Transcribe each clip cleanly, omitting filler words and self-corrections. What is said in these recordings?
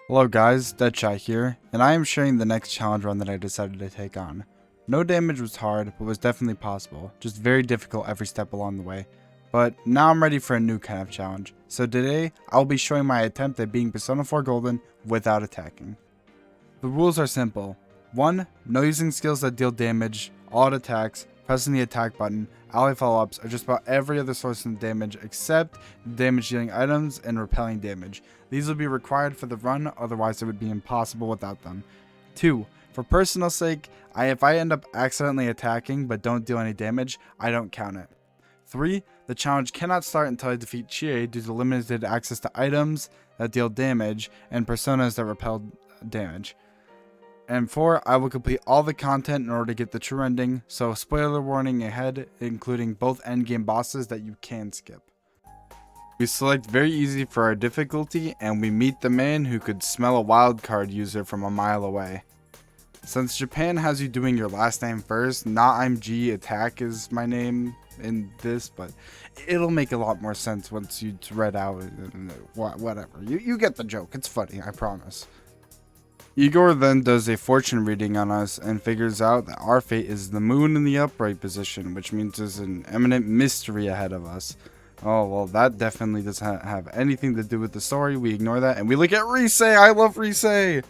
Hello guys, Chie here, and I am sharing the next challenge run that I decided to take on. No damage was hard, but was definitely possible, just very difficult every step along the way. But now I'm ready for a new kind of challenge, so today I will be showing my attempt at being Persona 4 Golden without attacking. The rules are simple. 1. No using skills that deal damage, all attacks, pressing the attack button, ally follow-ups, or just about every other source of damage except damage dealing items and repelling damage. These will be required for the run, otherwise it would be impossible without them. 2. For personal sake, if I end up accidentally attacking but don't deal any damage, I don't count it. 3. The challenge cannot start until I defeat Chie due to limited access to items that deal damage and personas that repel damage. And 4, I will complete all the content in order to get the true ending, so spoiler warning ahead, including both endgame bosses that you can skip. We select very easy for our difficulty, and we meet the man who could smell a wildcard user from a mile away. Since Japan has you doing your last name first, not I'm G Attack is my name in this, but it'll make a lot more sense once you read out, whatever. You get the joke, it's funny, I promise. Igor then does a fortune reading on us and figures out that our fate is the moon in the upright position, which means there's an imminent mystery ahead of us. Oh, well, that definitely doesn't have anything to do with the story. We ignore that and we look at Rise. I love Rise.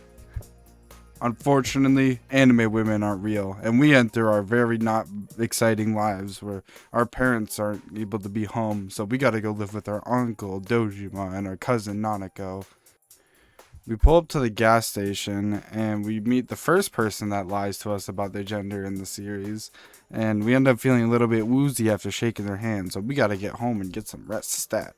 Unfortunately, anime women aren't real, and we enter our very not exciting lives where our parents aren't able to be home, so we gotta go live with our uncle Dojima and our cousin Nanako. We pull up to the gas station and we meet the first person that lies to us about their gender in the series, and we end up feeling a little bit woozy after shaking their hand, so we gotta get home and get some rest stat.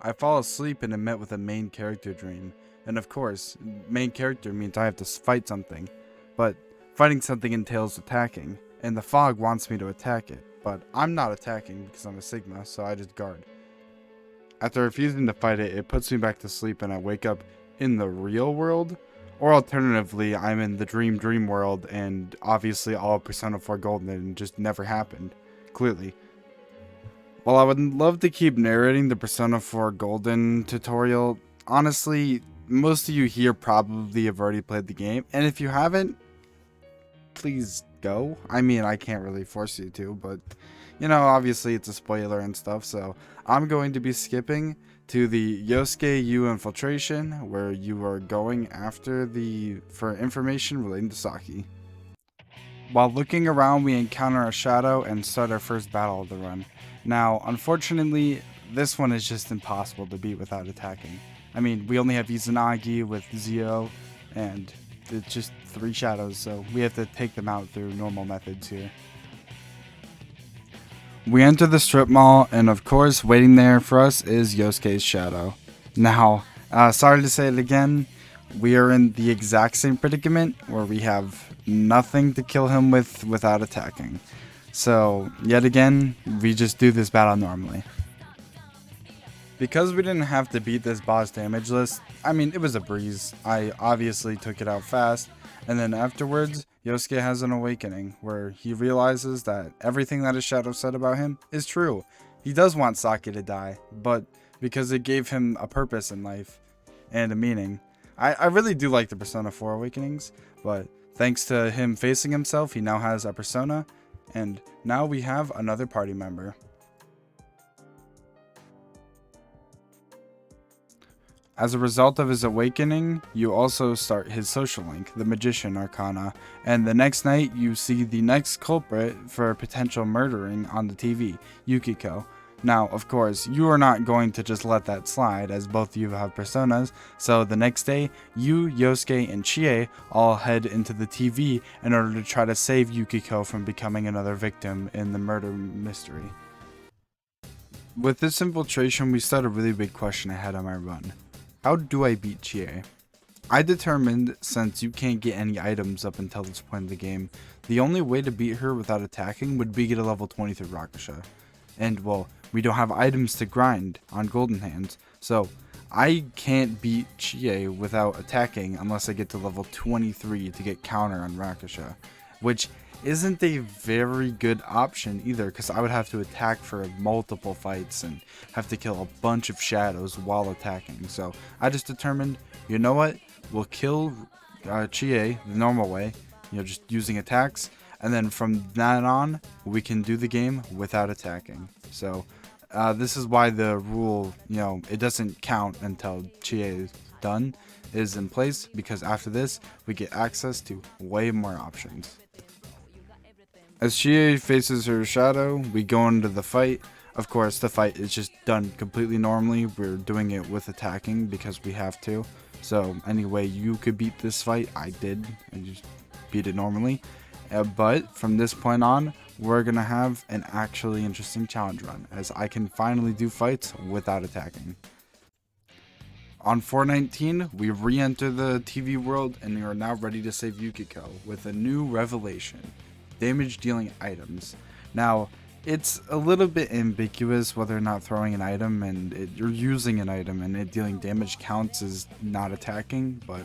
I fall asleep and am met with a main character dream, and of course, main character means I have to fight something, but fighting something entails attacking, and the fog wants me to attack it, but I'm not attacking because I'm a Sigma, so I just guard. After refusing to fight it, it puts me back to sleep and I wake up in the real world, or alternatively I'm in the dream world and obviously all Persona 4 Golden just never happened, clearly. While I would love to keep narrating the Persona 4 Golden tutorial, honestly most of you here probably have already played the game, and if you haven't, please go. I mean, I can't really force you to, but you know, obviously it's a spoiler and stuff, so I'm going to be skipping to the Yosuke U infiltration, where you are going after for information relating to Saki. While looking around, we encounter a shadow and start our first battle of the run. Now, unfortunately, this one is just impossible to beat without attacking. I mean, we only have Izanagi with Zio, and it's just 3 shadows, so we have to take them out through normal methods here. We enter the strip mall, and of course, waiting there for us is Yosuke's shadow. Now, sorry to say it again, we are in the exact same predicament where we have nothing to kill him with without attacking. So, yet again, we just do this battle normally. Because we didn't have to beat this boss damage list, I mean, it was a breeze. I obviously took it out fast, and then afterwards, Yosuke has an awakening where he realizes that everything that his shadow said about him is true. He does want Saki to die, but because it gave him a purpose in life and a meaning. I really do like the Persona 4 awakenings, but thanks to him facing himself, he now has a persona, and now we have another party member. As a result of his awakening, you also start his social link, the Magician Arcana, and the next night you see the next culprit for potential murdering on the TV, Yukiko. Now, of course, you are not going to just let that slide, as both of you have personas, so the next day, you, Yosuke, and Chie all head into the TV in order to try to save Yukiko from becoming another victim in the murder mystery. With this infiltration, we start a really big question ahead on my run. How do I beat Chie? I determined, since you can't get any items up until this point in the game, the only way to beat her without attacking would be get a level 23 Rakusha. And well, we don't have items to grind on Golden Hands, so I can't beat Chie without attacking unless I get to level 23 to get counter on Rakusha, which isn't a very good option either, because I would have to attack for multiple fights and have to kill a bunch of shadows while attacking. So I just determined you know what? We'll kill Chie the normal way, just using attacks, and then from that on, we can do the game without attacking. So this is why the rule, it doesn't count until Chie is done, is in place, because after this, we get access to way more options. As Chie faces her shadow, we go into the fight. Of course, the fight is just done completely normally. We're doing it with attacking because we have to. So any way you could beat this fight, I did. I just beat it normally. But from this point on, we're going to have an actually interesting challenge run, as I can finally do fights without attacking. On 419, we re-enter the TV world, and we are now ready to save Yukiko with a new revelation: damage dealing items. Now, it's a little bit ambiguous whether or not throwing an item and you're using an item and it dealing damage counts as not attacking, but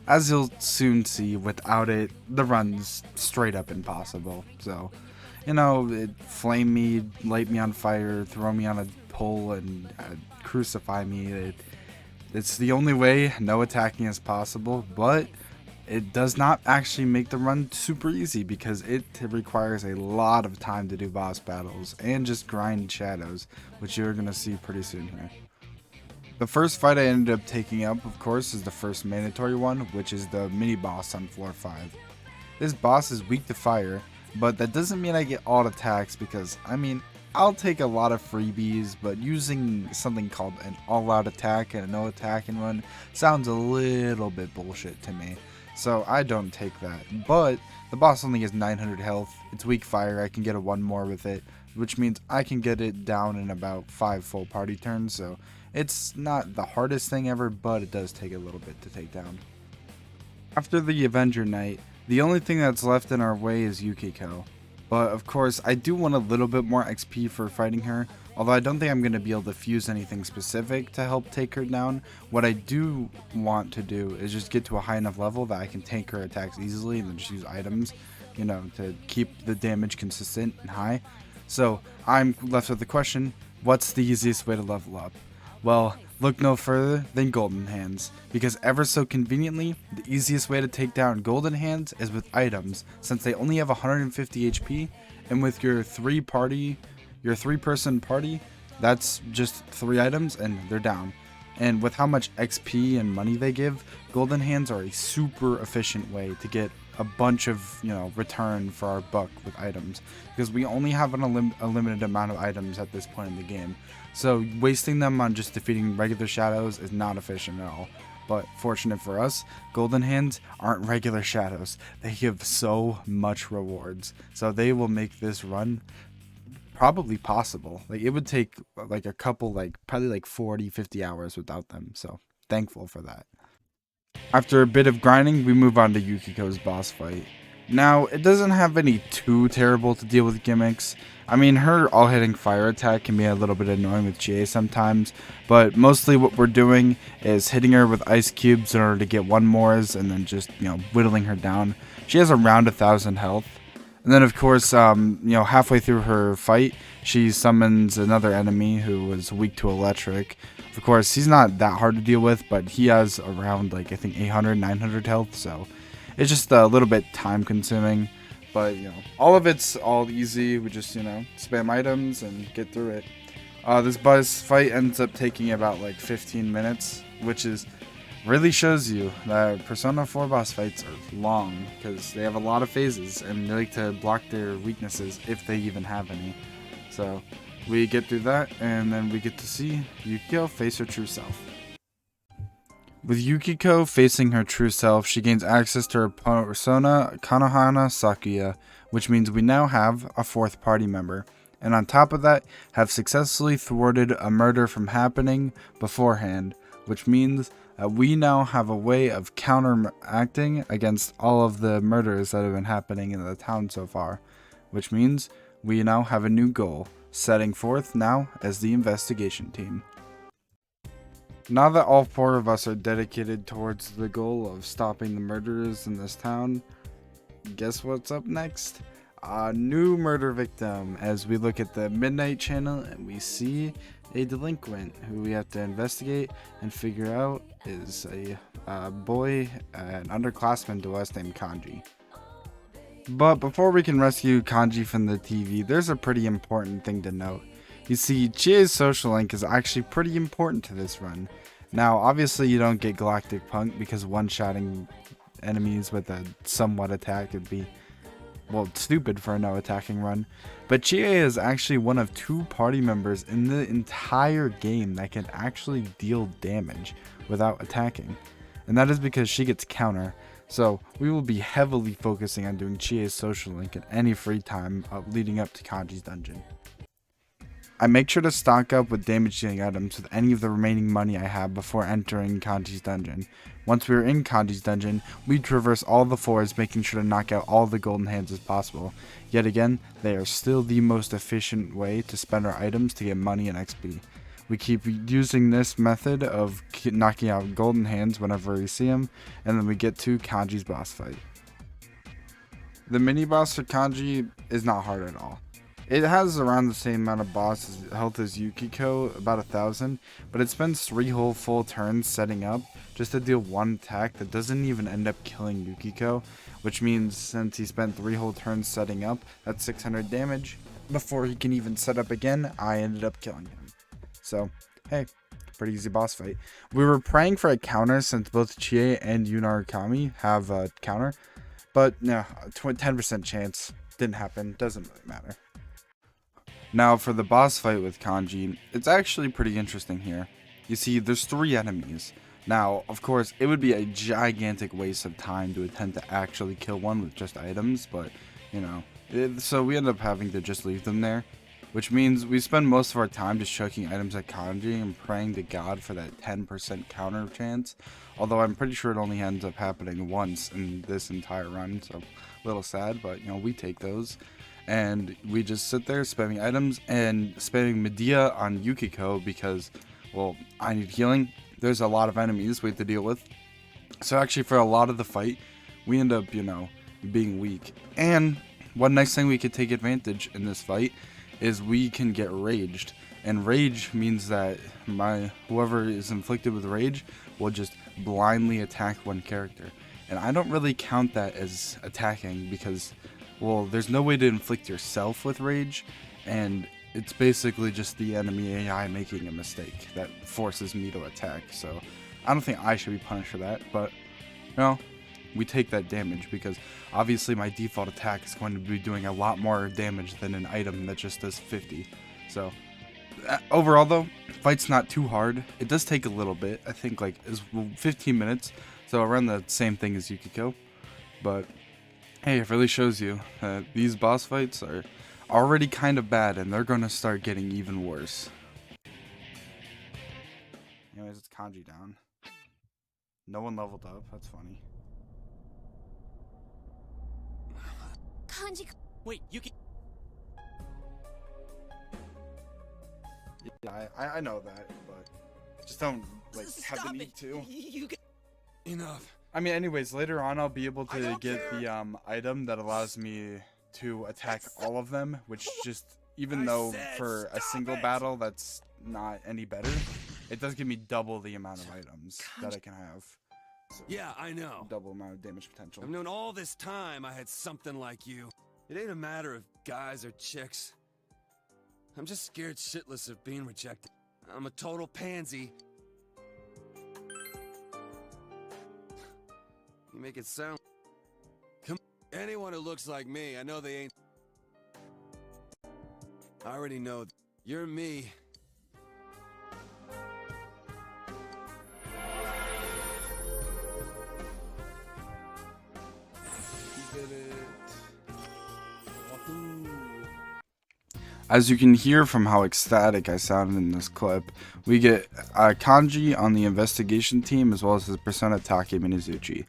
as you'll soon see, without it, the run's straight up impossible. So, it flame me, light me on fire, throw me on a pole, and crucify me. It's the only way no attacking is possible, but it does not actually make the run super easy because it requires a lot of time to do boss battles and just grind shadows, which you're going to see pretty soon here. The first fight I ended up taking up, of course, is the first mandatory one, which is the mini boss on floor 5. This boss is weak to fire, but that doesn't mean I get all attacks because, I'll take a lot of freebies, but using something called an all-out attack and a no attacking one sounds a little bit bullshit to me. So I don't take that. But the boss only has 900 health. It's weak fire. I can get a 1 more with it, which means I can get it down in about 5 full party turns. So it's not the hardest thing ever, but it does take a little bit to take down. After the Avenger Knight, the only thing that's left in our way is Yukiko. But of course, I do want a little bit more XP for fighting her, although I don't think I'm going to be able to fuse anything specific to help take her down. What I do want to do is just get to a high enough level that I can tank her attacks easily and then just use items, to keep the damage consistent and high. So I'm left with the question, what's the easiest way to level up? Well, look no further than Golden Hands, because ever so conveniently, the easiest way to take down Golden Hands is with items, since they only have 150 HP, and with your 3-person party, that's just 3 items and they're down. And with how much XP and money they give, Golden Hands are a super efficient way to get a bunch of, return for our buck with items, because we only have a limited amount of items at this point in the game. So wasting them on just defeating regular shadows is not efficient at all. But fortunate for us, Golden Hands aren't regular shadows. They give so much rewards. So they will make this run probably possible. It would take a couple, probably 40, 50 hours without them. So thankful for that. After a bit of grinding, we move on to Yukiko's boss fight. Now, it doesn't have any too terrible to deal with gimmicks. Her all-hitting fire attack can be a little bit annoying with Chie sometimes, but mostly what we're doing is hitting her with ice cubes in order to get 1 mores and then just, whittling her down. She has around 1,000 health. And then, of course, halfway through her fight, she summons another enemy who was weak to electric. Of course, he's not that hard to deal with, but he has around, I think 800, 900 health, so it's just a little bit time consuming. But, all of it's all easy. We just, spam items and get through it. This boss fight ends up taking about 15 minutes, which really shows you that Persona 4 boss fights are long, because they have a lot of phases and they like to block their weaknesses if they even have any. So we get through that, and then we get to see Yukiko face her true self. With Yukiko facing her true self, she gains access to her persona Kanohana Sakuya, which means we now have a 4th party member, and on top of that, have successfully thwarted a murder from happening beforehand, which means that we now have a way of counteracting against all of the murders that have been happening in the town so far, which means we now have a new goal, setting forth now as the investigation team. Now that all 4 of us are dedicated towards the goal of stopping the murderers in this town, guess what's up next? a new murder victim as we look at the Midnight Channel and we see a delinquent who we have to investigate and figure out is a boy, an underclassman to us named Kanji. But before we can rescue Kanji from the TV, there's a pretty important thing to note. You see, Chie's social link is actually pretty important to this run. Now, obviously you don't get Galactic Punk because one-shotting enemies with a somewhat attack would be, well, stupid for a no attacking run. But Chie is actually one of 2 party members in the entire game that can actually deal damage without attacking. And that is because she gets counter. So we will be heavily focusing on doing Chie's social link at any free time leading up to Kanji's dungeon. I make sure to stock up with damage dealing items with any of the remaining money I have before entering Kanji's dungeon. Once we are in Kanji's dungeon, we traverse all the floors, making sure to knock out all the golden hands as possible. Yet again, they are still the most efficient way to spend our items to get money and XP. We keep using this method of knocking out golden hands whenever we see them, and then we get to Kanji's boss fight. The mini boss for Kanji is not hard at all. It has around the same amount of boss health as Yukiko, about 1,000, but it spends 3 whole full turns setting up just to deal 1 attack that doesn't even end up killing Yukiko, which means since he spent 3 whole turns setting up, that's 600 damage. Before he can even set up again, I ended up killing him. So, hey, pretty easy boss fight. We were praying for a counter since both Chie and Yunarikami have a counter, but no, 10% chance, didn't happen, doesn't really matter. Now for the boss fight with Kanji, it's actually pretty interesting here. You see, there's 3 enemies. Now, of course, it would be a gigantic waste of time to attempt to actually kill one with just items, but, you know, so we end up having to just leave them there. Which means we spend most of our time just chucking items at Kanji and praying to God for that 10% counter chance. Although I'm pretty sure it only ends up happening once in this entire run, so a little sad, but, you know, we take those. And we just sit there spamming items and spamming Medea on Yukiko because, well, I need healing. There's a lot of enemies we have to deal with. So actually for a lot of the fight, we end up, you know, being weak. And one nice thing we could take advantage in this fight is we can get raged. And rage means that whoever is inflicted with rage will just blindly attack one character. And I don't really count that as attacking because, well, there's no way to inflict yourself with rage, and it's basically just the enemy AI making a mistake that forces me to attack. So I don't think I should be punished for that, but, you know, we take that damage because obviously my default attack is going to be doing a lot more damage than an item that just does 50. So overall though, fight's not too hard. It does take a little bit. I think like 15 minutes, so around the same thing as Yukiko, but hey, it really shows you that these boss fights are already kind of bad and they're going to start getting even worse. Anyways, it's Kanji down. No one leveled up, that's funny. Kanji. Wait, Yuki. Yeah, I know that, but just don't like have the need to. Enough. I mean, anyways, later on I'll be able to get the item that allows me to attack all of them, which just, even though for a single battle that's not any better, it does give me double the amount of items that I can have. So Yeah, I know. double amount of damage potential. I've known all this time I had something like you. It ain't a matter of guys or chicks. I'm just scared shitless of being rejected. I'm a total pansy. You make it sound... Come on. Anyone who looks like me, I know they ain't... I already know you're me. As you can hear from how ecstatic I sounded in this clip, we get Kanji on the investigation team as well as his persona Take Minazuchi.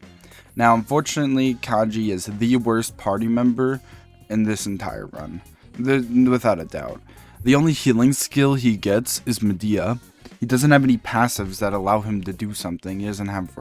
Now, unfortunately, Kanji is the worst party member in this entire run, without a doubt. The only healing skill he gets is Medea. He doesn't have any passives that allow him to do something. He doesn't have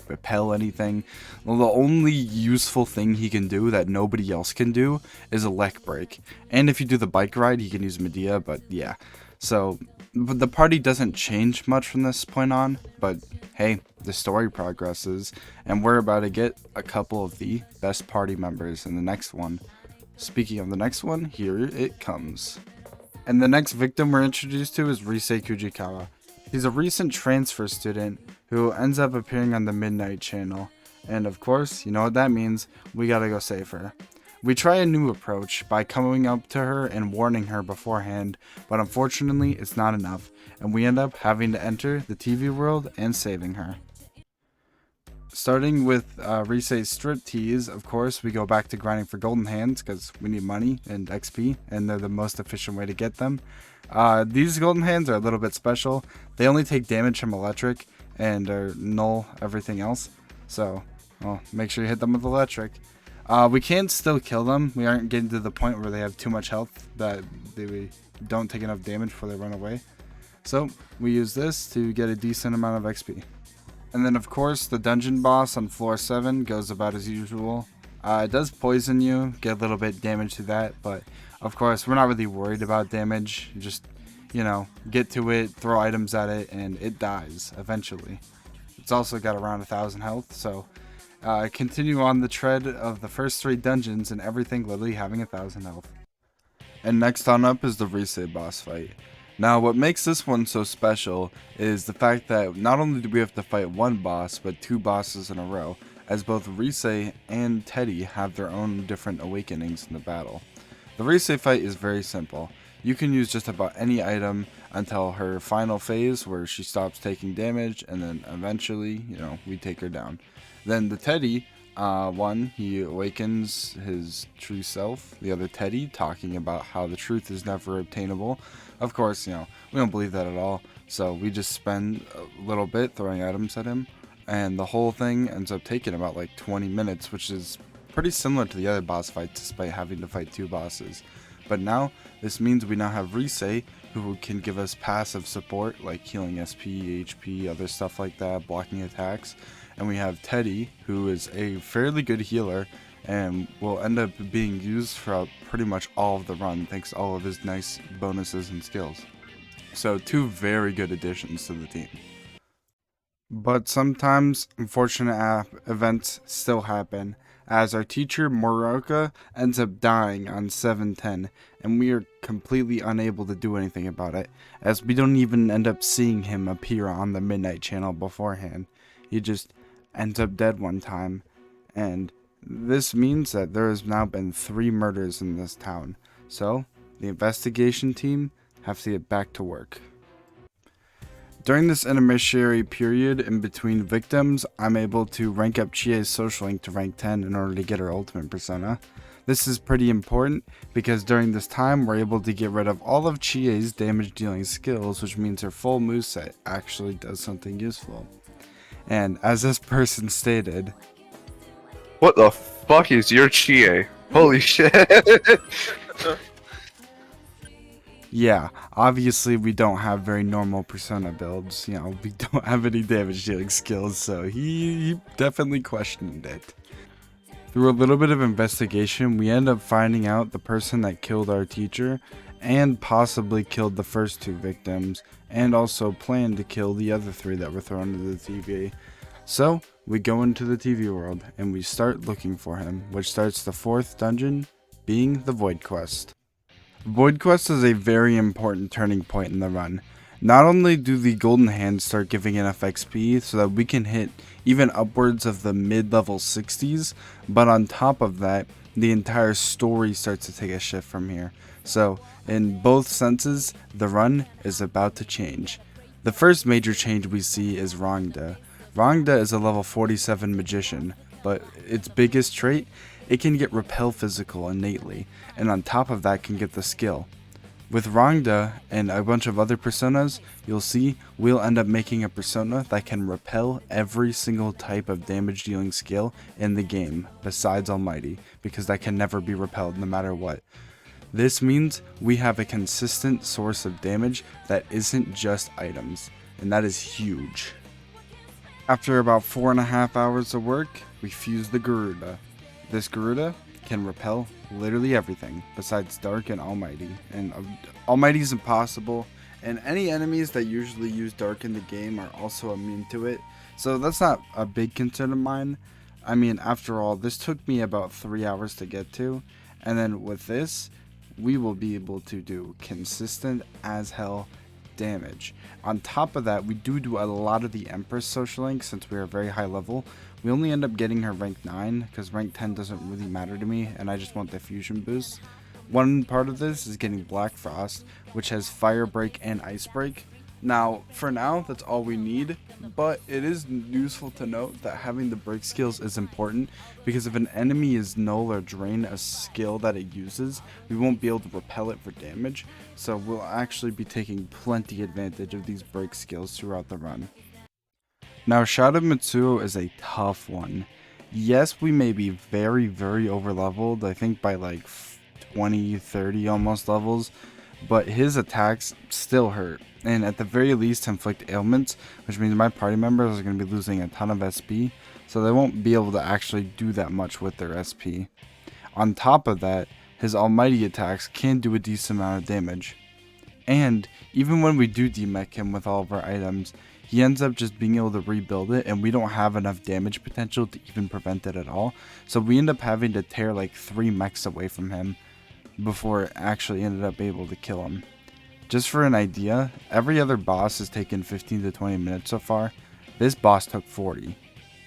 repel anything. Well, the only useful thing he can do that nobody else can do is a leg break. And if you do the bike ride, he can use Medea, but yeah. So, but the party doesn't change much from this point on, but hey, the story progresses, and we're about to get a couple of the best party members in the next one. Speaking of the next one, here it comes. And the next victim we're introduced to is Risei Kujikawa. He's a recent transfer student who ends up appearing on the Midnight Channel. And of course, you know what that means, we gotta go save her. We try a new approach by coming up to her and warning her beforehand, but unfortunately it's not enough, and we end up having to enter the TV world and saving her. Starting with Risei's striptease, of course, we go back to grinding for golden hands because we need money and XP, and they're the most efficient way to get them. These golden hands are a little bit special. They only take damage from electric and are null everything else. So, well, make sure you hit them with electric. We can still kill them. We aren't getting to the point where they have too much health that they don't take enough damage before they run away. So, we use this to get a decent amount of XP. And then of course the dungeon boss on floor 7 goes about as usual. It does poison you, get a little bit damage to that, but of course we're not really worried about damage. You just, you know, get to it, throw items at it, and it dies eventually. It's also got around 1,000 health, so continue on the tread of the first 3 dungeons and everything literally having 1,000 health. And next on up is the Risei boss fight. Now, what makes this one so special is the fact that not only do we have to fight one boss, but 2 bosses in a row, as both Risei and Teddy have their own different awakenings in the battle. The Risei fight is very simple. You can use just about any item until her final phase where she stops taking damage, and then eventually, you know, we take her down. Then the Teddy one, he awakens his true self, the other Teddy, talking about how the truth is never obtainable. Of course, you know, we don't believe that at all, so we just spend a little bit throwing items at him, and the whole thing ends up taking about like 20 minutes, which is pretty similar to the other boss fights despite having to fight 2 bosses. But now, this means we now have Risei, who can give us passive support like healing SP, HP, other stuff like that, blocking attacks. And we have Teddy, who is a fairly good healer and will end up being used throughout pretty much all of the run thanks to all of his nice bonuses and skills. So 2 very good additions to the team. But sometimes unfortunate events still happen, as our teacher Morooka ends up dying on 7/10, and we are completely unable to do anything about it, as we don't even end up seeing him appear on the Midnight Channel beforehand. He just ends up dead one time, and this means that there has now been 3 murders in this town, so the investigation team have to get back to work. During this intermediary period in between victims, I'm able to rank up Chie's social link to rank 10 in order to get her ultimate persona. This is pretty important because during this time we're able to get rid of all of Chie's damage dealing skills, which means her full moveset actually does something useful. And as this person stated, "What the fuck is your Chie? Holy shit." yeah, obviously we don't have very normal persona builds, you know, we don't have any damage dealing skills, so he definitely questioned it. Through a little bit of investigation, we end up finding out the person that killed our teacher and possibly killed the first 2 victims, and also planned to kill the other 3 that were thrown into the TV. So, we go into the TV world, and we start looking for him, which starts the 4th dungeon, being the Void Quest. Void Quest is a very important turning point in the run. Not only do the golden hands start giving enough XP so that we can hit even upwards of the mid-level 60s, but on top of that, the entire story starts to take a shift from here. So, in both senses, the run is about to change. The first major change we see is Rangda. Rangda is a level 47 magician, but its biggest trait, it can get repel physical innately, and on top of that can get the skill. With Rangda and a bunch of other personas, you'll see we'll end up making a persona that can repel every single type of damage dealing skill in the game, besides Almighty, because that can never be repelled no matter what. This means we have a consistent source of damage that isn't just items, and that is huge. After about 4.5 hours of work, we fuse the Garuda. This Garuda can repel literally everything besides Dark and Almighty. And Almighty is impossible, and any enemies that usually use Dark in the game are also immune to it. So that's not a big concern of mine. I mean, after all, this took me about 3 hours to get to, and then with this, we will be able to do consistent as hell damage. On top of that, we do a lot of the Empress social link since we are very high level. We only end up getting her rank 9 because rank 10 doesn't really matter to me, and I just want the fusion boost. One part of this is getting Black Frost, which has Fire Break and Ice Break. Now, for now, that's all we need, but it is useful to note that having the break skills is important, because if an enemy is null or drain a skill that it uses, we won't be able to repel it for damage, so we'll actually be taking plenty advantage of these break skills throughout the run. Now, Shadow Mitsuo is a tough one. Yes, we may be very, very over leveled, I think by like 20, 30 almost levels, but his attacks still hurt, and at the very least inflict ailments, which means my party members are going to be losing a ton of SP, so they won't be able to actually do that much with their SP. On top of that, his almighty attacks can do a decent amount of damage. And even when we do demech him with all of our items, he ends up just being able to rebuild it, and we don't have enough damage potential to even prevent it at all, so we end up having to tear like 3 mechs away from him before it actually ended up able to kill him. Just for an idea, every other boss has taken 15 to 20 minutes so far. This boss took 40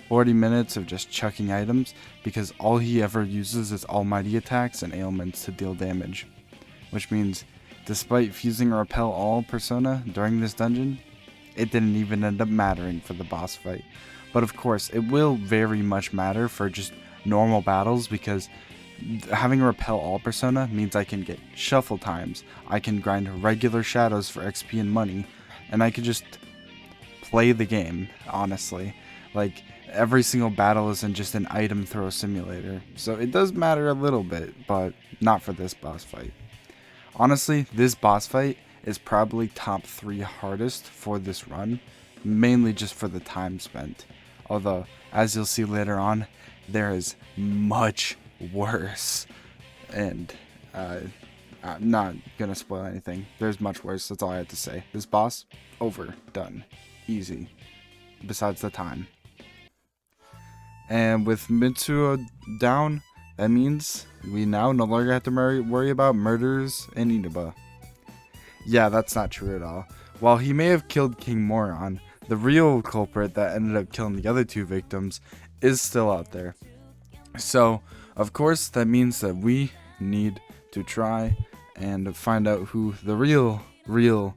minutes of just chucking items, because all he ever uses is almighty attacks and ailments to deal damage. Which means, despite fusing a repel all persona during this dungeon, it didn't even end up mattering for the boss fight. But of course, it will very much matter for just normal battles, because having a repel all persona means I can get shuffle times, I can grind regular shadows for XP and money, and I can just play the game, honestly. Like, every single battle isn't just an item throw simulator, so it does matter a little bit, but not for this boss fight. Honestly, this boss fight is probably top 3 hardest for this run, mainly just for the time spent. Although, as you'll see later on, there is much worse, and I'm not gonna spoil anything. There's much worse, that's all I had to say. This boss, over, done, easy, besides the time. And with Mitsuo down, that means we now no longer have to worry about murders in Inaba. Yeah, that's not true at all. While he may have killed King Moron, the real culprit that ended up killing the other 2 victims is still out there. So, of course, that means that we need to try and find out who the real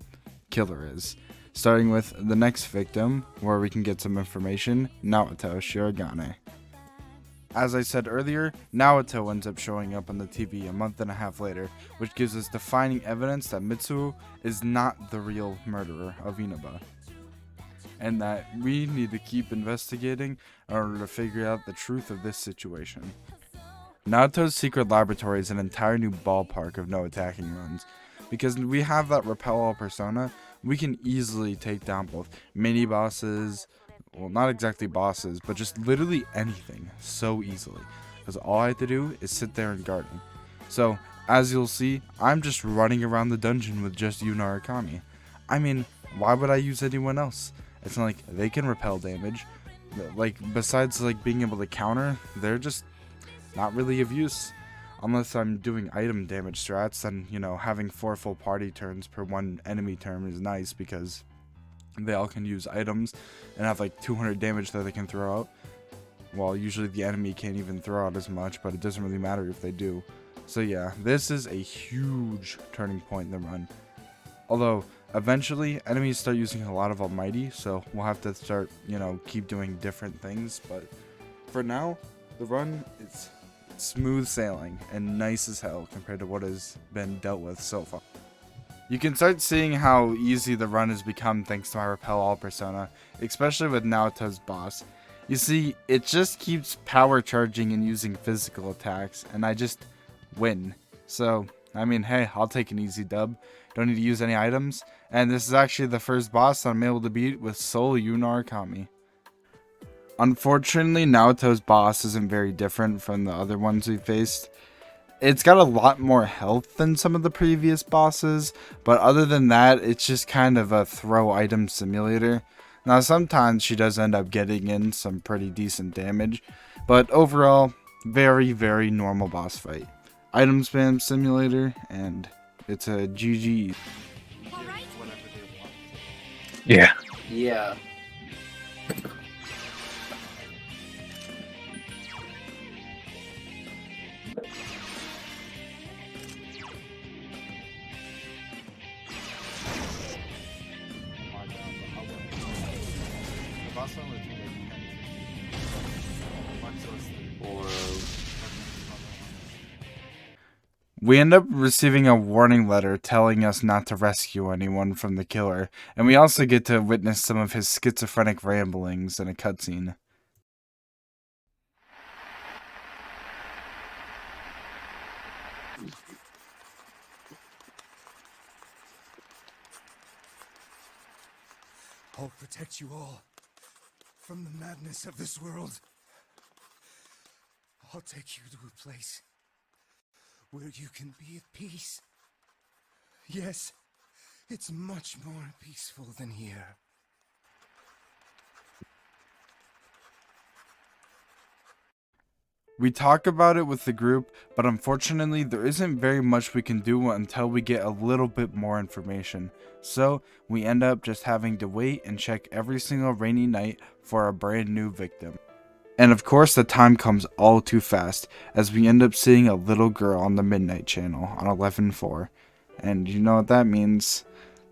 killer is. Starting with the next victim, where we can get some information, Naoto Shirogane. As I said earlier, Naoto ends up showing up on the TV a month and a half later, which gives us defining evidence that Mitsuo is not the real murderer of Inaba, and that we need to keep investigating in order to figure out the truth of this situation. Naoto's secret laboratory is an entire new ballpark of no attacking runs. Because we have that repel all persona, we can easily take down both mini bosses, well, not exactly bosses, but just literally anything so easily. Because all I have to do is sit there and guard him. So, as you'll see, I'm just running around the dungeon with just Yu Narukami. I mean, why would I use anyone else? It's not like they can repel damage. Like, besides like being able to counter, they're just not really of use. Unless I'm doing item damage strats, then, you know, having 4 full party turns per 1 enemy turn is nice, because they all can use items and have like 200 damage that they can throw out. Well, usually the enemy can't even throw out as much, but it doesn't really matter if they do. So yeah, this is a huge turning point in the run. Although, eventually, enemies start using a lot of Almighty, so we'll have to start, you know, keep doing different things. But for now, the run is smooth sailing and nice as hell compared to what has been dealt with so far. You can start seeing how easy the run has become thanks to my repel all persona, especially with Naoto's boss. You see, it just keeps power charging and using physical attacks, and I just win. So, I mean, hey, I'll take an easy dub. Don't need to use any items, and this is actually the first boss that I'm able to beat with sole Yu Narukami. Unfortunately, Naoto's boss isn't very different from the other ones we faced. It's got a lot more health than some of the previous bosses, but other than that, it's just kind of a throw item simulator. Now, sometimes she does end up getting in some pretty decent damage, but overall, very, very normal boss fight. Item spam simulator, and it's a GG. Yeah. Yeah. We end up receiving a warning letter telling us not to rescue anyone from the killer, and we also get to witness some of his schizophrenic ramblings in a cutscene. I'll protect you all from the madness of this world. I'll take you to a place where you can be at peace. Yes, it's much more peaceful than here. We talk about it with the group, but unfortunately there isn't very much we can do until we get a little bit more information. So we end up just having to wait and check every single rainy night for a brand new victim. And of course the time comes all too fast, as we end up seeing a little girl on the Midnight Channel on 11-4. And you know what that means?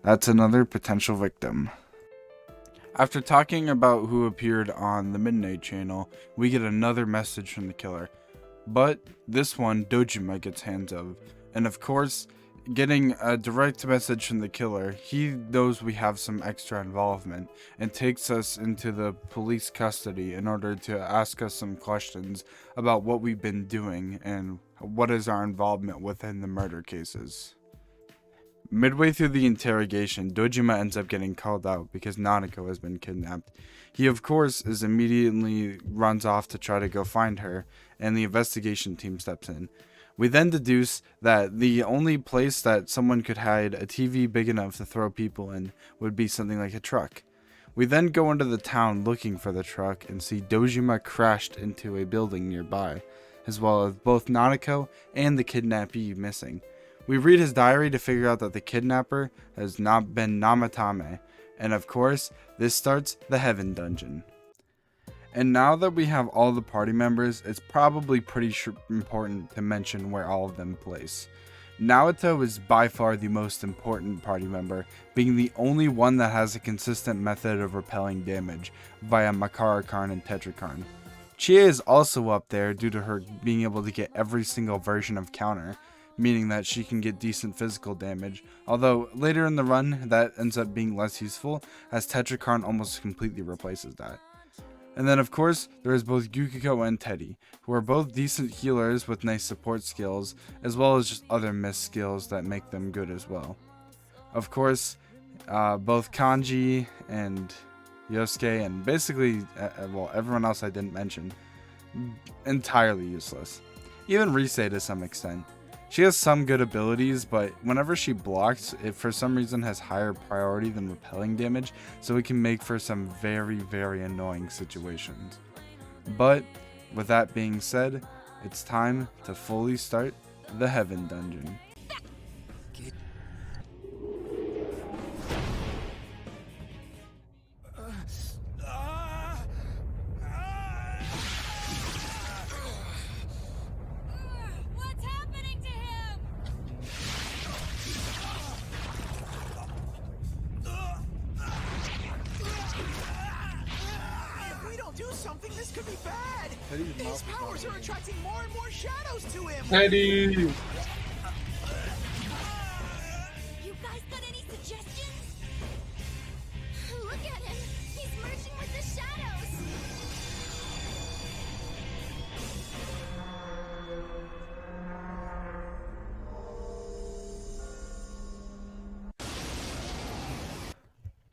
That's another potential victim. After talking about who appeared on the Midnight Channel, we get another message from the killer. But this one, Dojima gets hands of. And of course, getting a direct message from the killer, he knows we have some extra involvement and takes us into the police custody in order to ask us some questions about what we've been doing and what is our involvement within the murder cases. Midway through the interrogation, Dojima ends up getting called out because Nanako has been kidnapped. He of course immediately runs off to try to go find her, and the investigation team steps in. We then deduce that the only place that someone could hide a TV big enough to throw people in would be something like a truck. We then go into the town looking for the truck and see Dojima crashed into a building nearby, as well as both Nanako and the kidnappee missing. We read his diary to figure out that the kidnapper has not been Namatame, and of course, this starts the Heaven Dungeon. And now that we have all the party members, it's probably pretty important to mention where all of them place. Naoto is by far the most important party member, being the only one that has a consistent method of repelling damage via Makara-Karn and Tetra-Karn. Chie is also up there due to her being able to get every single version of counter, meaning that she can get decent physical damage, although later in the run that ends up being less useful as Tetra-Karn almost completely replaces that. And then of course there is both Yukiko and Teddy, who are both decent healers with nice support skills, as well as just other miss skills that make them good as well. Of course, both Kanji and Yosuke and basically everyone else I didn't mention, entirely useless. Even Rise to some extent. She has some good abilities, but whenever she blocks, it for some reason has higher priority than repelling damage, so it can make for some very, very annoying situations. But, with that being said, it's time to fully start the Heaven Dungeon. This could be bad! His powers are attracting more and more shadows to him! Teddy! You guys got any suggestions? Look at him! He's merging with the shadows!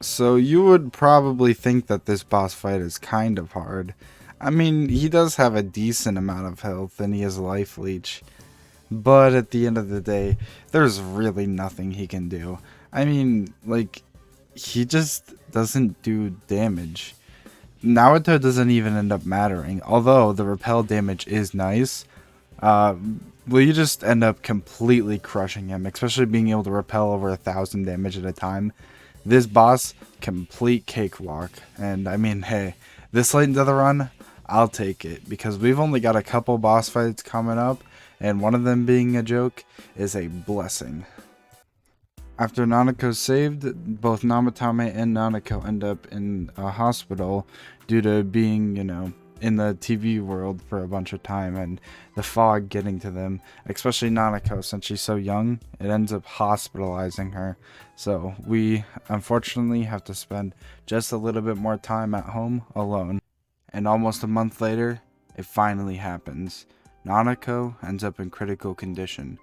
So you would probably think that this boss fight is kind of hard. I mean, he does have a decent amount of health and he has life leech. But at the end of the day, there's really nothing he can do. I mean, like, he just doesn't do damage. Naruto doesn't even end up mattering, although the repel damage is nice. Uh, well, you just end up completely crushing him, especially being able to repel over 1,000 damage at a time. This boss, complete cakewalk. And I mean, hey, this late into the run, I'll take it, because we've only got a couple boss fights coming up, and one of them being a joke is a blessing. After Nanako's saved, both Namatame and Nanako end up in a hospital due to being, in the TV world for a bunch of time and the fog getting to them, especially Nanako since she's so young. It ends up hospitalizing her. So we unfortunately have to spend just a little bit more time at home alone. And almost a month later, it finally happens. Nanako ends up in critical condition.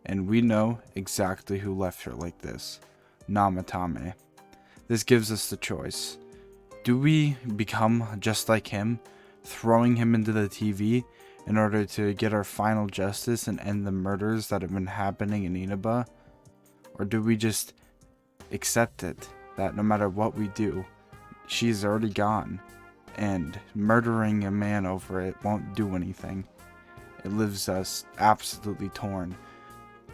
And we know exactly who left her like this. Namatame. This gives us the choice. Do we become just like him, throwing him into the TV in order to get our final justice and end the murders that have been happening in Inaba? Or do we just accept it, that no matter what we do, she's already gone, and murdering a man over it won't do anything? It leaves us absolutely torn.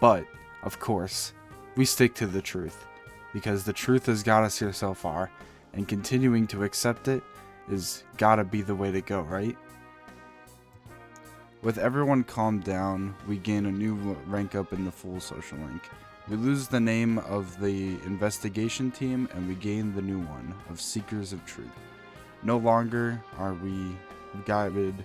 But, of course, we stick to the truth, because the truth has got us here so far, and continuing to accept it is gotta be the way to go, right? With everyone calmed down, we gain a new rank up in the full social link. We lose the name of the investigation team, and we gain the new one of Seekers of Truth. No longer are we guided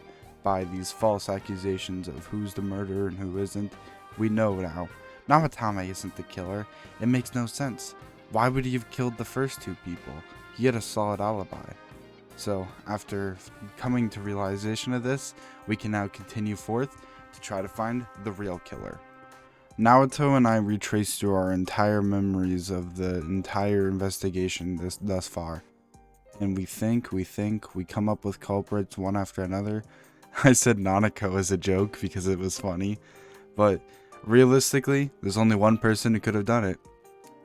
by these false accusations of who's the murderer and who isn't. We know now. Namatame isn't the killer. It makes no sense. Why would he have killed the first two people? He had a solid alibi. So, after coming to realization of this, we can now continue forth to try to find the real killer. Naruto and I retraced through our entire memories of the entire investigation thus far. And we come up with culprits one after another. I said Nanako as a joke because it was funny, but realistically, there's only one person who could have done it.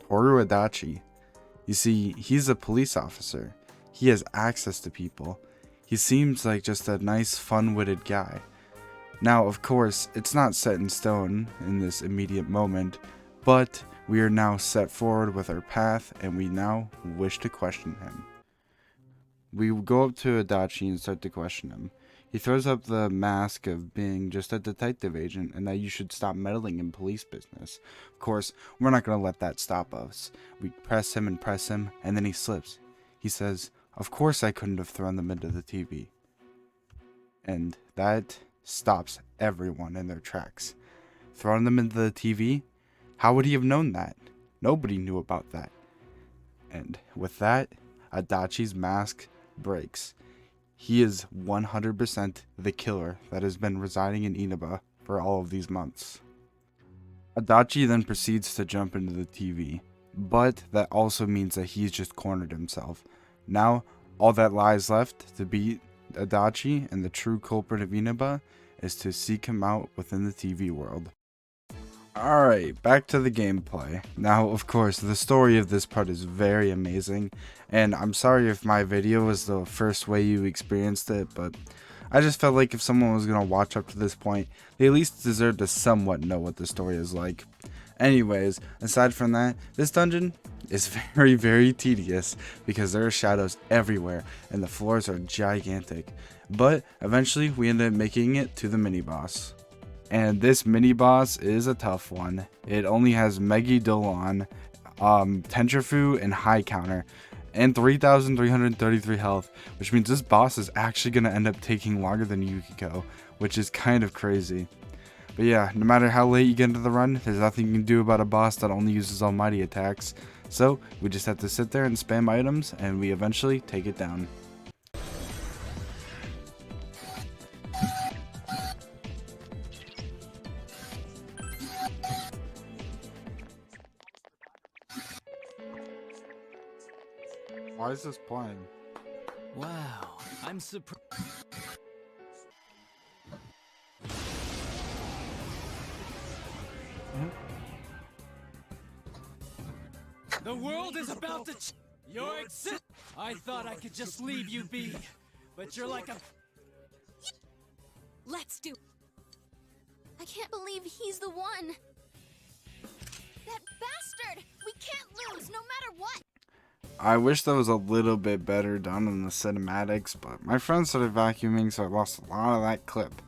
Toru Adachi. You see, he's a police officer. He has access to people. He seems like just a nice, fun-witted guy. Now, of course, it's not set in stone in this immediate moment, but we are now set forward with our path, and we now wish to question him. We go up to Adachi and start to question him. He throws up the mask of being just a detective agent and that you should stop meddling in police business. Of course, we're not going to let that stop us. We press him, and then he slips. He says, "Of course I couldn't have thrown them into the TV." And that stops everyone in their tracks. Throwing them into the TV? How would he have known that? Nobody knew about that. And with that, Adachi's mask breaks. He is 100% the killer that has been residing in Inaba for all of these months. Adachi then proceeds to jump into the TV, but that also means that he's just cornered himself. Now, all that lies left to beat Adachi and the true culprit of Inaba is to seek him out within the TV world. Alright, back to the gameplay. Now, of course, the story of this part is very amazing, and I'm sorry if my video was the first way you experienced it, but I just felt like if someone was going to watch up to this point, they at least deserve to somewhat know what the story is like. Anyways, aside from that, this dungeon is very, very tedious because there are shadows everywhere and the floors are gigantic, but eventually we end up making it to the mini-boss. And this mini-boss is a tough one. It only has Megi Dolan, Tentrifu, and High Counter, and 3,333 health, which means this boss is actually going to end up taking longer than Yukiko, which is kind of crazy. But yeah, no matter how late you get into the run, there's nothing you can do about a boss that only uses almighty attacks. So we just have to sit there and spam items, and we eventually take it down. Why is this playing? Wow, I'm surprised. The world is about to your exist. I thought I could just leave you be, but you're like a. Let's do. I can't believe he's the one. That bastard! We can't lose, no matter what. I wish that was a little bit better done in the cinematics, but my friend started vacuuming, so I lost a lot of that clip.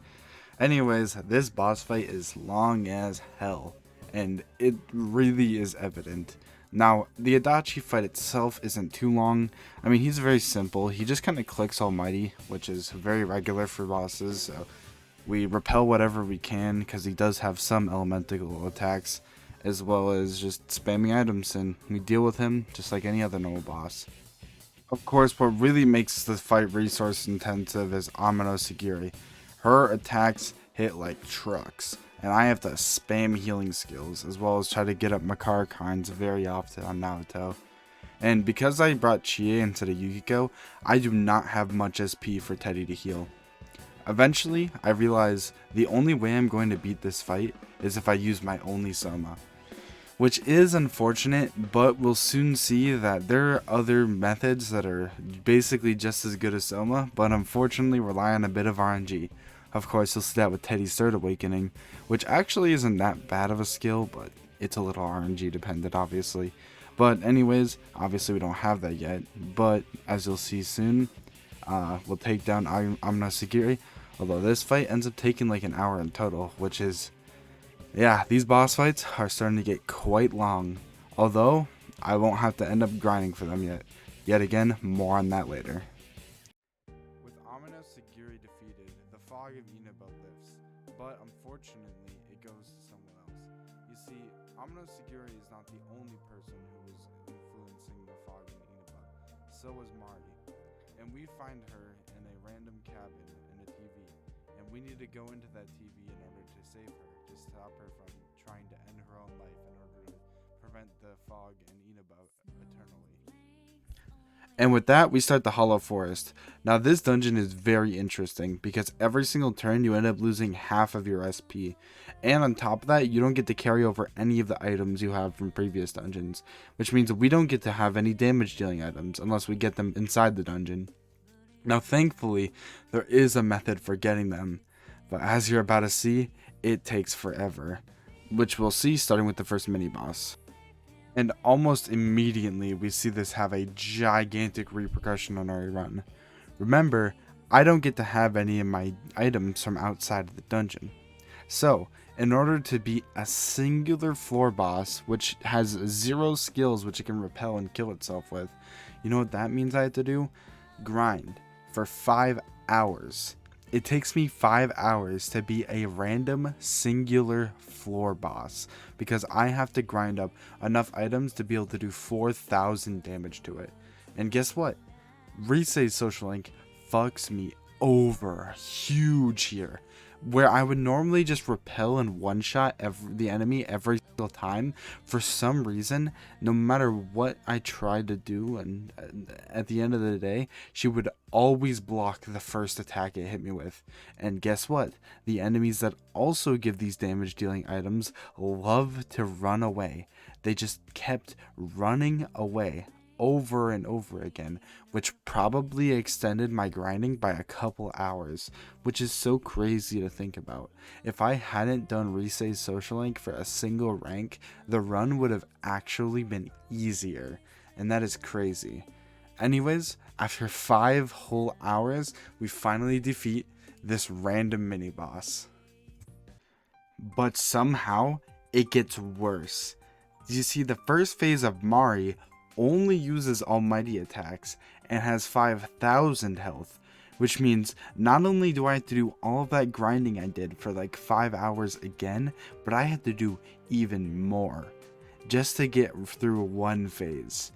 Anyways, this boss fight is long as hell, and it really is evident. Now, the Adachi fight itself isn't too long. I mean, he's very simple. He just kind of clicks almighty, which is very regular for bosses, so we repel whatever we can, because he does have some elemental attacks, as well as just spamming items, and we deal with him just like any other normal boss. Of course, what really makes the fight resource intensive is Amano Sagiri. Her attacks hit like trucks, and I have to spam healing skills, as well as try to get up Makara kinds very often on Naruto. And because I brought Chie instead of Yukiko, I do not have much SP for Teddy to heal. Eventually, I realize the only way I'm going to beat this fight is if I use my only Soma. Which is unfortunate, but we'll soon see that there are other methods that are basically just as good as Soma, but unfortunately rely on a bit of RNG. Of course, you'll see that with Teddy's Third Awakening, which actually isn't that bad of a skill, but it's a little RNG dependent, obviously. But anyways, obviously we don't have that yet, but as you'll see soon, we'll take down Amano Sagiri, although this fight ends up taking like an hour in total, which is... yeah, these boss fights are starting to get quite long, although I won't have to end up grinding for them yet. Yet again, more on that later. With Amano Sagiri defeated, the fog of Inaba lifts, but unfortunately it goes to someone else. You see, Amano Sagiri is not the only person who is influencing the fog in Inaba, so was Mari. And we find her in a random cabin in a TV, and we need to go into that TV in order to save her. Stop her from trying to end her own life in order to prevent the fog and Inaba eternally. And with that, we start the Hollow Forest. Now this dungeon is very interesting because every single turn you end up losing half of your SP. And on top of that, you don't get to carry over any of the items you have from previous dungeons, which means we don't get to have any damage dealing items unless we get them inside the dungeon. Now thankfully, there is a method for getting them, but as you're about to see, it takes forever, which we'll see starting with the first mini-boss. And almost immediately we see this have a gigantic repercussion on our run. Remember, I don't get to have any of my items from outside of the dungeon. So, in order to beat a singular floor boss, which has 0 skills which it can repel and kill itself with, you know what that means I have to do? Grind for 5 hours. It takes me 5 hours to beat a random singular floor boss because I have to grind up enough items to be able to do 4,000 damage to it. And guess what? Risei's social link fucks me over huge here. Where I would normally just repel and one-shot the enemy every single time, for some reason, no matter what I tried to do, and at the end of the day, she would always block the first attack it hit me with. And guess what? The enemies that also give these damage-dealing items love to run away. They just kept running away over and over again, which probably extended my grinding by a couple hours, which is so crazy to think about. If I hadn't done Risei's social link for a single rank, the run would have actually been easier, and that is crazy. Anyways, after 5 whole hours, we finally defeat this random mini boss. But somehow, it gets worse. You see, the first phase of Mari only uses almighty attacks and has 5,000 health, which means not only do I have to do all of that grinding I did for like 5 hours again, but I have to do even more just to get through one phase.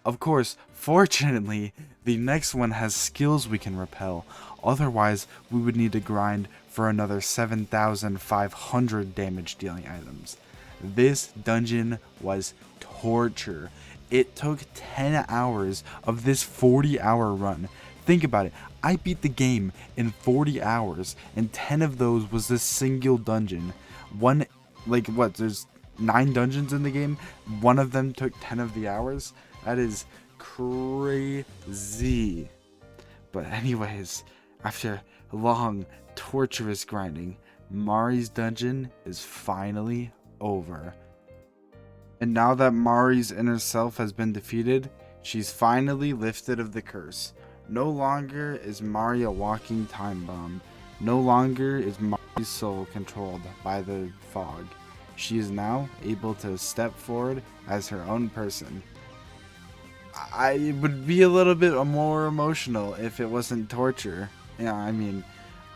Of course, fortunately, the next one has skills we can repel, otherwise we would need to grind for another 7,500 damage dealing items. This dungeon was torture. It took 10 hours of this 40-hour run. Think about it. I beat the game in 40 hours, and 10 of those was this single dungeon. One, like, what, there's 9 dungeons in the game? One of them took 10 of the hours? That is crazy. But anyways, after long, torturous grinding, Mari's dungeon is finally over. And now that Mari's inner self has been defeated, she's finally lifted of the curse. No longer is Mari a walking time bomb. No longer is Mari's soul controlled by the fog. She is now able to step forward as her own person. I would be a little bit more emotional if it wasn't torture. Yeah, I mean,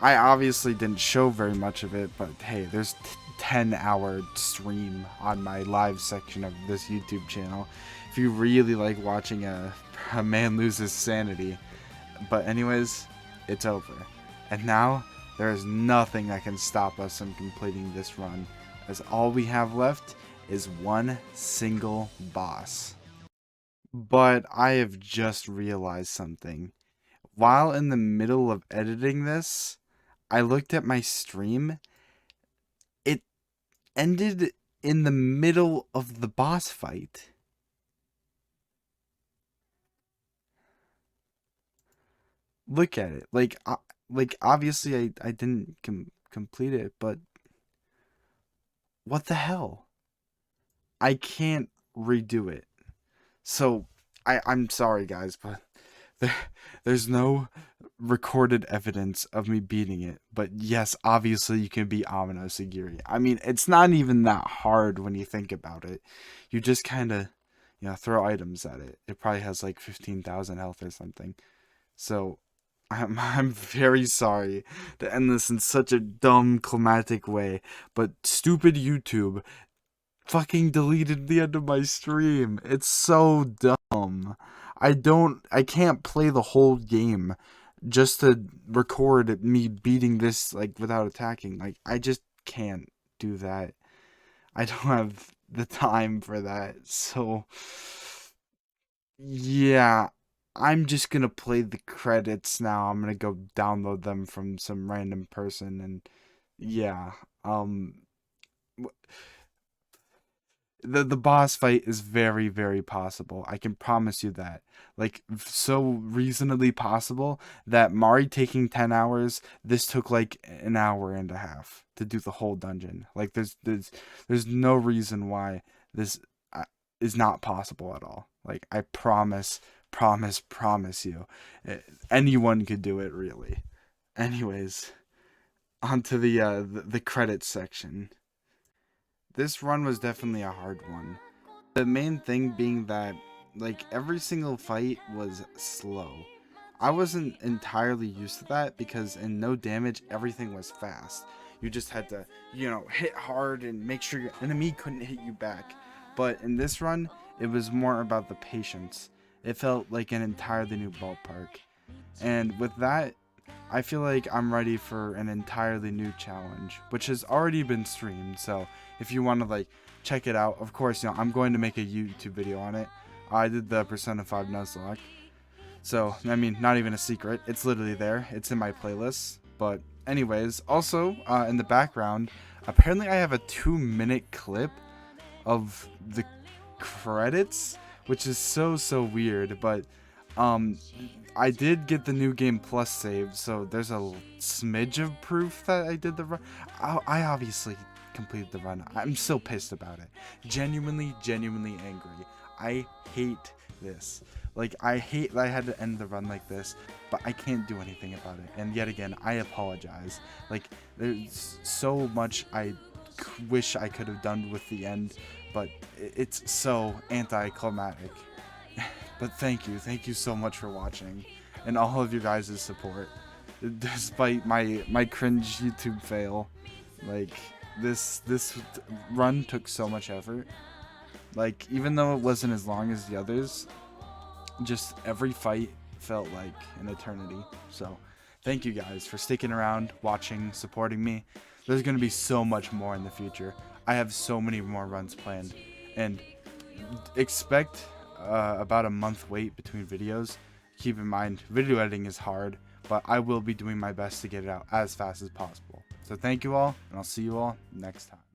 I obviously didn't show very much of it, but hey, there's 10-hour stream on my live section of this YouTube channel if you really like watching a man lose his sanity. But anyways, it's over. And now, there is nothing that can stop us from completing this run, as all we have left is one single boss. But I have just realized something. While in the middle of editing this, I looked at my stream. It ended in the middle of the boss fight. Look at it. Like obviously I didn't complete it, but what the hell? I can't redo it. So I'm sorry guys, but there's no recorded evidence of me beating it. But yes, obviously you can beat Amano Sagiri. I mean, it's not even that hard when you think about it. You just kind of, throw items at it. It probably has like 15,000 health or something. So I'm very sorry to end this in such a dumb, climatic way, but stupid YouTube fucking deleted the end of my stream. It's so dumb. I can't play the whole game just to record me beating this, like, without attacking. Like, I just can't do that. I don't have the time for that. So, yeah, I'm just gonna play the credits now. I'm gonna go download them from some random person, and yeah, the boss fight is very, very possible. I can promise you that. Like, so reasonably possible that Mari taking 10 hours, this took like an hour and a half to do the whole dungeon. Like, there's no reason why this is not possible at all. Like, I promise you. Anyone could do it, really. Anyways, onto the credits section. This run was definitely a hard one. The main thing being that, like, every single fight was slow. I wasn't entirely used to that because in no damage, everything was fast. You just had to, hit hard and make sure your enemy couldn't hit you back. But in this run, it was more about the patience. It felt like an entirely new ballpark. And with that, I feel like I'm ready for an entirely new challenge, which has already been streamed. So if you want to, like, check it out, of course, I'm going to make a YouTube video on it. I did the Persona 5 Nuzlocke. So, I mean, not even a secret. It's literally there. It's in my playlist. But anyways, also, in the background, apparently I have a 2-minute clip of the credits, which is so weird. But I did get the New Game Plus save, so there's a smidge of proof that I did the run. I obviously completed the run. I'm still pissed about it. Genuinely angry. I hate this. Like, I hate that I had to end the run like this, but I can't do anything about it. And yet again, I apologize. Like, there's so much I wish I could have done with the end, but it's so anticlimactic. But thank you so much for watching, and all of you guys' support. Despite my cringe YouTube fail, like, this run took so much effort. Like, even though it wasn't as long as the others, just every fight felt like an eternity. So, thank you guys for sticking around, watching, supporting me. There's gonna be so much more in the future. I have so many more runs planned, and expect about a month wait between videos. Keep in mind, video editing is hard, but I will be doing my best to get it out as fast as possible. So thank you all, and I'll see you all next time.